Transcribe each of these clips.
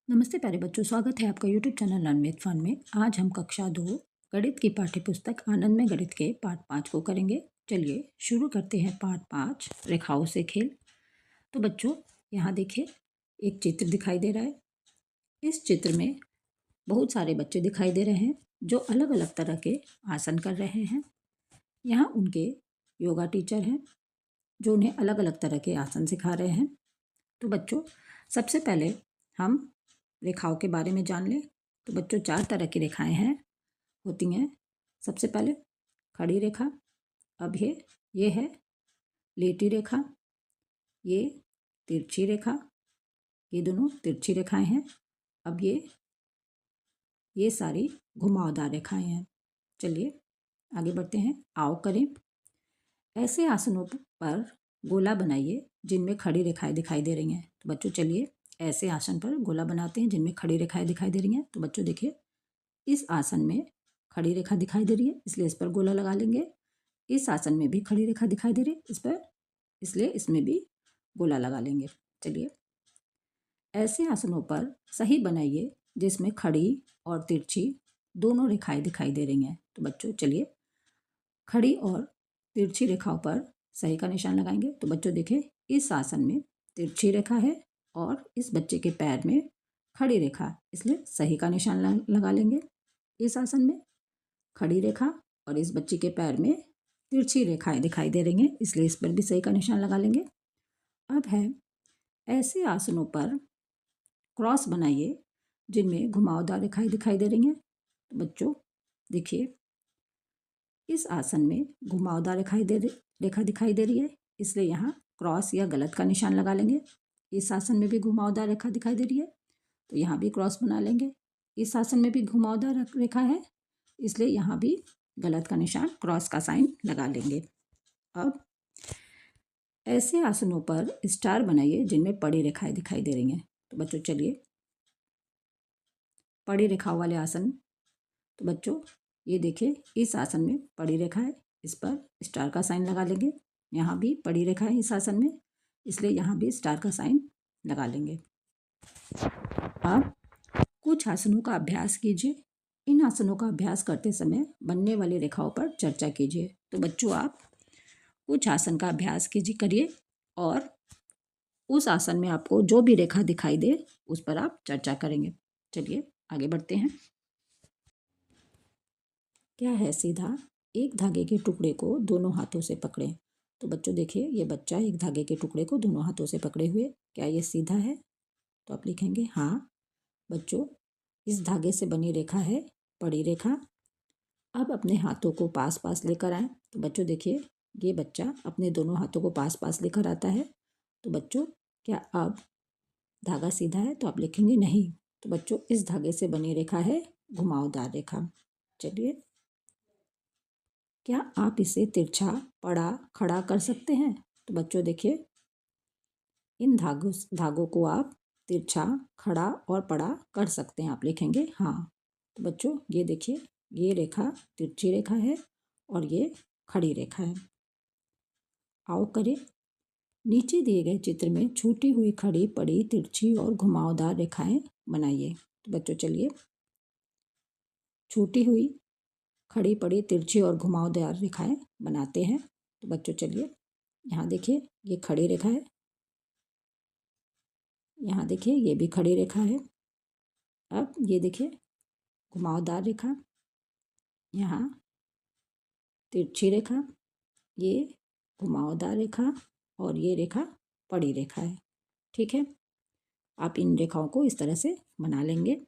नमस्ते प्यारे बच्चों, स्वागत है आपका YouTube channel learn with fun में। आज हम कक्षा 2 गणित की पाठ्यपुस्तक आनंद में गणित के पाठ 5 को करेंगे। चलिए शुरू करते हैं पाठ 5 रेखाओं से खेल। तो बच्चों यहाँ देखिए, एक चित्र दिखाई दे रहा है। इस चित्र में बहुत सारे बच्चे दिखाई दे रहे हैं जो अलग अलग तरह के आसन कर रहे हैं। यहाँ उनके योगा टीचर हैं जो उन्हें अलग अलग तरह के आसन सिखा रहे हैं। तो बच्चों सबसे पहले हम रेखाओं के बारे में जान लें। तो बच्चों 4 तरह की रेखाएं हैं होती हैं। सबसे पहले खड़ी रेखा, अब ये है लेटी रेखा, ये तिरछी रेखा, ये दोनों तिरछी रेखाएं हैं। अब ये सारी घुमावदार रेखाएं हैं। चलिए आगे बढ़ते हैं। आओ करें। ऐसे आसनों पर गोला बनाइए जिनमें खड़ी रेखाएं दिखाई दे रही हैं। तो बच्चों चलिए ऐसे आसन पर गोला बनाते हैं जिनमें खड़ी रेखाएं दिखाई दे रही हैं। तो बच्चों देखिए, इस आसन में खड़ी रेखा दिखाई दे रही है, इसलिए इस पर गोला लगा लेंगे। इस आसन में भी खड़ी रेखा दिखाई दे रही है इस पर, इसलिए इसमें भी गोला लगा लेंगे। चलिए ऐसे आसनों पर सही बनाइए जिसमें खड़ी और तिरछी दोनों रेखाएं दिखाई दे रही हैं। तो बच्चों चलिए खड़ी और तिरछी रेखाओं पर सही का निशान लगाएंगे। तो बच्चों देखिए, इस आसन में तिरछी रेखा है और इस बच्चे के पैर में खड़ी रेखा, इसलिए सही का निशान लगा लेंगे। इस आसन में खड़ी रेखा और इस बच्चे के पैर में तिरछी रेखाएं दिखाई दे रही हैं, इसलिए इस पर भी सही का निशान लगा लेंगे। अब है ऐसे आसनों पर क्रॉस बनाइए जिनमें घुमावदार रेखाएं दिखाई दे रही हैं। तो बच्चों देखिए, इस आसन में घुमावदार रेखा दिखाई दे रही है, इसलिए यहाँ क्रॉस या गलत का निशान लगा लेंगे। इस आसन में भी घुमावदार रेखा दिखाई दे रही है, तो यहाँ भी क्रॉस बना लेंगे। इस आसन में भी घुमावदार रेखा है, इसलिए यहाँ भी गलत का निशान, क्रॉस का साइन लगा लेंगे। अब ऐसे आसनों पर स्टार बनाइए जिनमें पड़ी रेखाएं दिखाई दे रही हैं। तो बच्चों चलिए पड़ी रेखाओं वाले आसन। तो बच्चों ये देखिए, इस आसन में पड़ी रेखा है, इस पर स्टार का साइन लगा लेंगे। यहाँ भी पड़ी रेखा है इस आसन में, इसलिए यहाँ भी स्टार का साइन लगा लेंगे। अब कुछ आसनों का अभ्यास कीजिए। इन आसनों का अभ्यास करते समय बनने वाली रेखाओं पर चर्चा कीजिए। तो बच्चों आप कुछ आसन का अभ्यास करिए और उस आसन में आपको जो भी रेखा दिखाई दे उस पर आप चर्चा करेंगे। चलिए आगे बढ़ते हैं। क्या है सीधा? एक धागे के टुकड़े को दोनों हाथों से पकड़ें। तो बच्चों देखिए, ये बच्चा एक धागे के टुकड़े को दोनों हाथों से पकड़े हुए, क्या ये सीधा है? तो आप लिखेंगे हाँ। बच्चों इस धागे से बनी रेखा है पड़ी रेखा। अब अपने हाथों को पास पास लेकर आएं। तो बच्चों देखिए, ये बच्चा अपने दोनों हाथों को पास पास लेकर आता है। तो बच्चों क्या अब धागा सीधा है? तो आप लिखेंगे नहीं। तो बच्चों इस धागे से बनी रेखा है घुमावदार रेखा। चलिए, क्या आप इसे तिरछा, पड़ा, खड़ा कर सकते हैं? तो बच्चों देखिए, इन धागों को आप तिरछा, खड़ा और पड़ा कर सकते हैं। आप लिखेंगे हाँ। तो बच्चों ये देखिए, ये रेखा तिरछी रेखा है और ये खड़ी रेखा है। आओ करें। नीचे दिए गए चित्र में छूटी हुई खड़ी, पड़ी, तिरछी और घुमावदार रेखाएं बनाइए। तो बच्चों चलिए छूटी हुई, खड़ी, पड़ी, तिरछी और घुमावदार रेखाएं बनाते हैं। तो बच्चों चलिए, यहाँ देखिए ये खड़ी रेखा है, यहाँ देखिए ये भी खड़ी रेखा है। अब ये देखिए घुमावदार रेखा, यहाँ तिरछी रेखा, ये घुमावदार रेखा और ये रेखा पड़ी रेखा है। ठीक है, आप इन रेखाओं को इस तरह से बना लेंगे।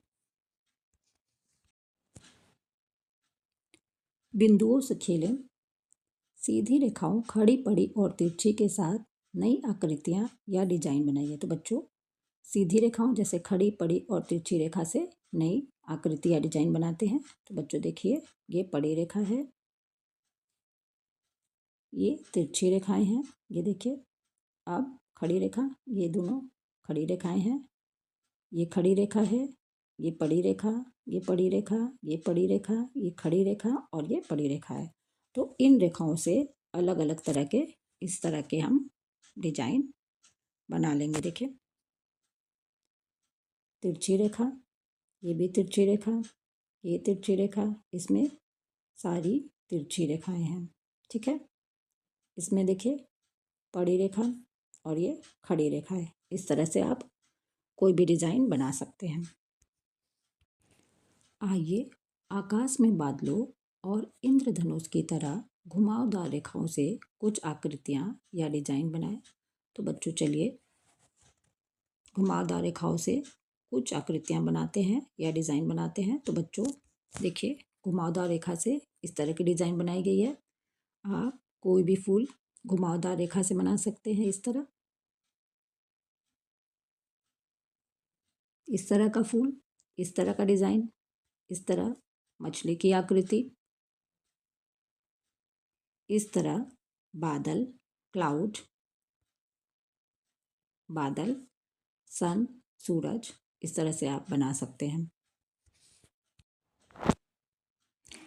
बिंदुओं से खेलें। सीधी रेखाओं, खड़ी, पड़ी और तिरछी के साथ नई आकृतियां या डिजाइन बनाइए। तो बच्चों सीधी रेखाओं जैसे खड़ी, पड़ी और तिरछी रेखा से नई आकृति या डिजाइन बनाते हैं। तो बच्चों देखिए, ये पड़ी रेखा है, ये तिरछी रेखाएं हैं, ये देखिए। अब खड़ी रेखा, ये दोनों खड़ी रेखाएं हैं, ये खड़ी रेखा है, ये पड़ी रेखा, ये पड़ी रेखा, ये पड़ी रेखा, ये खड़ी रेखा और ये पड़ी रेखा है। तो इन रेखाओं से अलग अलग तरह के इस तरह के हम डिजाइन बना लेंगे। देखिए तिरछी रेखा, ये भी तिरछी रेखा, ये तिरछी रेखा, इसमें सारी तिरछी रेखाएं हैं। ठीक है, इसमें देखिए पड़ी रेखा और ये खड़ी रेखा है। इस तरह से आप कोई भी डिज़ाइन बना सकते हैं। आइए आकाश में बादलों और इंद्रधनुष की तरह घुमावदार रेखाओं से कुछ आकृतियाँ या डिजाइन बनाएं। तो बच्चों चलिए घुमावदार रेखाओं से कुछ आकृतियाँ बनाते हैं या डिज़ाइन बनाते हैं। तो बच्चों देखिए घुमावदार रेखा से इस तरह की डिज़ाइन बनाई गई है। आप कोई भी फूल घुमावदार रेखा से बना सकते हैं। इस तरह का फूल, इस तरह का डिज़ाइन, इस तरह मछली की आकृति, इस तरह बादल, क्लाउड, बादल, सन, सूरज, इस तरह से आप बना सकते हैं।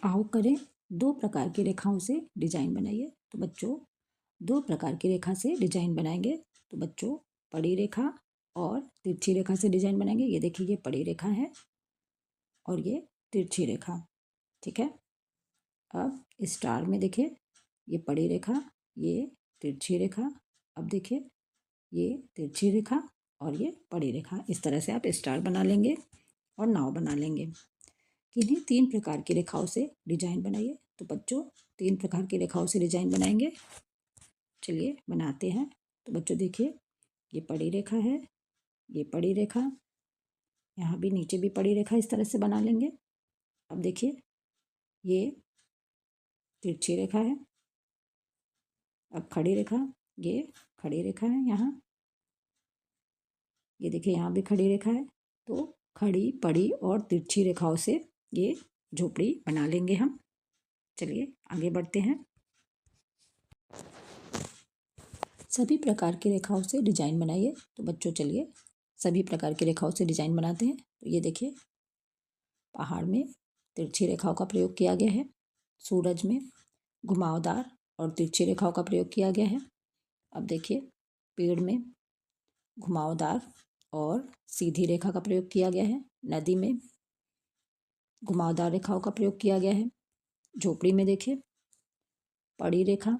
आओ करें दो प्रकार की रेखाओं से डिजाइन बनाइए। तो बच्चों दो प्रकार की रेखा से डिजाइन बनाएंगे। तो बच्चों पड़ी रेखा और तिरछी रेखा से डिजाइन बनाएंगे। ये देखिए ये पड़ी रेखा है और ये तिरछी रेखा। ठीक है, अब स्टार में देखिए ये पड़ी रेखा, ये तिरछी रेखा। अब देखिए ये तिरछी रेखा और ये पड़ी रेखा। इस तरह से आप स्टार बना लेंगे और नाव बना लेंगे। किन्हीं तीन प्रकार की रेखाओं से डिजाइन बनाइए। तो बच्चों तीन प्रकार की रेखाओं से डिजाइन बनाएंगे। चलिए बनाते हैं। तो बच्चों देखिए ये पड़ी रेखा है, ये पड़ी रेखा, यहाँ भी नीचे भी पड़ी रेखा, इस तरह से बना लेंगे। अब देखिए ये तिरछी रेखा है। अब खड़ी रेखा, ये खड़ी रेखा है यहाँ, ये देखिए यहाँ भी खड़ी रेखा है। तो खड़ी, पड़ी और तिरछी रेखाओं से ये झोपड़ी बना लेंगे हम। चलिए आगे बढ़ते हैं। सभी प्रकार की रेखाओं से डिजाइन बनाइए। तो बच्चों चलिए सभी प्रकार की रेखाओं से डिजाइन बनाते हैं। तो ये देखिए पहाड़ में तिरछी रेखाओं का प्रयोग किया गया है, सूरज में घुमावदार और तिरछी रेखाओं का प्रयोग किया गया है। अब देखिए पेड़ में घुमावदार और सीधी रेखा का प्रयोग किया गया है, नदी में घुमावदार रेखाओं का प्रयोग किया गया है, झोपड़ी में देखिए पड़ी रेखा,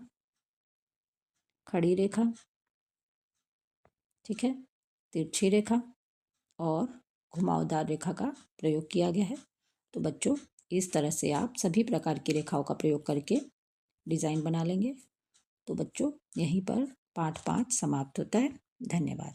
खड़ी रेखा, ठीक है, तिरछी रेखा और घुमावदार रेखा का प्रयोग किया गया है। तो बच्चों इस तरह से आप सभी प्रकार की रेखाओं का प्रयोग करके डिज़ाइन बना लेंगे। तो बच्चों यहीं पर पाठ 5 समाप्त होता है। धन्यवाद।